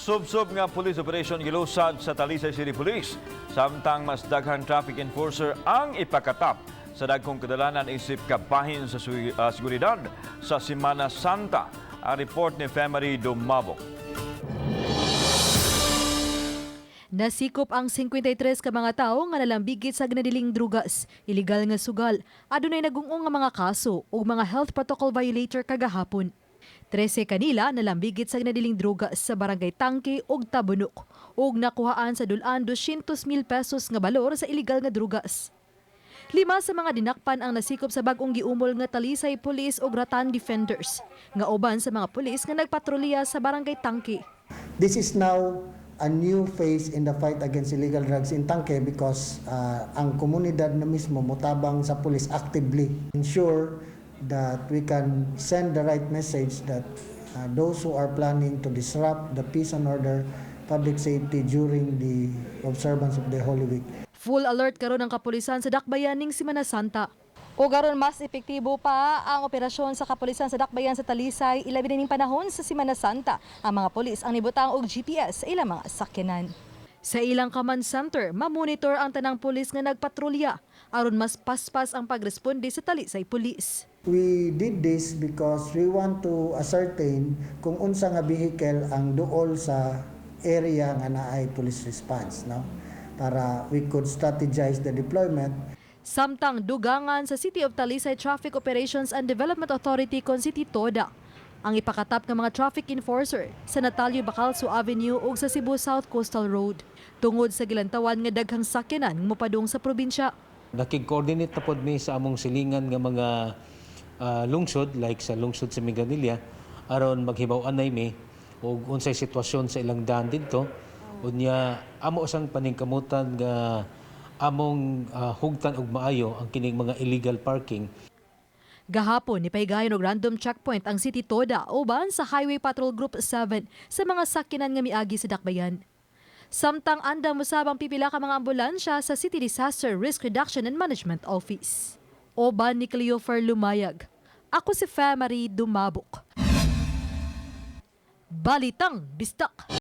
Subsob nga police operation gilusad sa Talisay City Police. Samtang mas daghang traffic enforcer ang ipakatap sa dagkong kadalanan isip kabahin sa seguridad sa Semana Santa. Ang report ni Femery Dumabok. Nasikop ang 53 ka mga tawo nga nalambigit sa ginadiling drugas, illegal nga sugal, adunay nagungong nga mga kaso ug mga health protocol violator kagahapon. 13 kanila nalambigit sa ginadiling drugas sa barangay Tangke ug Tabunok ug nakuhaan sa dulan 200,000 pesos nga balor sa illegal nga drugas. 5 sa mga dinakpan ang nasikop sa bag-ong giumol nga Talisay Police ug Ratan Defenders, nga uban sa mga pulis nga nagpatrolya sa barangay Tangke. This is now a new phase in the fight against illegal drugs in Tangke because ang komunidad na mismo mutabang sa police actively ensure that we can send the right message that those who are planning to disrupt the peace and order, public safety during the observance of the Holy Week. Full alert karon ang kapulisan sa dakbayan ning Semana Santa. O garon mas epektibo pa ang operasyon sa kapulisan sa dakbayan sa Talisay ilabi ning panahon sa Semana Santa. Ang mga pulis ang nibutang og GPS sa ilang mga sakyanan. Sa ilang command center, mamonitor ang tanang pulis nga nagpatrolya aron mas paspas ang pagresponde sa Talisay Police. We did this because we want to ascertain kung unsa nga vehicle ang duol sa area nga naay police response, no? Para we could strategize the deployment. Samtang dugangan sa City of Talisay Traffic Operations and Development Authority kon City Toda ang ipakatap ng mga traffic enforcer sa Natalio Bacalso Avenue ug sa Cebu South Coastal Road tungod sa gilantawan nga daghang sakyanan mopadung sa probinsya. Nakig-coordinate na pod mi sa among silingan nga mga lungsod like sa lungsod sa Mindanilla aron maghibaw-anay mi og unsay sitwasyon sa ilang daan didto unya amo sang paningkamutan nga among hugtan og maayo ang kining mga illegal parking. Gahapon nipahigayon og random checkpoint ang City Toda uban sa Highway Patrol Group 7 sa mga sakyanan nga miagi sa dakbayan. Samtang andam musabang pipila ka mga ambulansya sa City Disaster Risk Reduction and Management Office. Oban ni Cleofer Lumayag. Ako si Femery Dumabok. Balitang Bistak.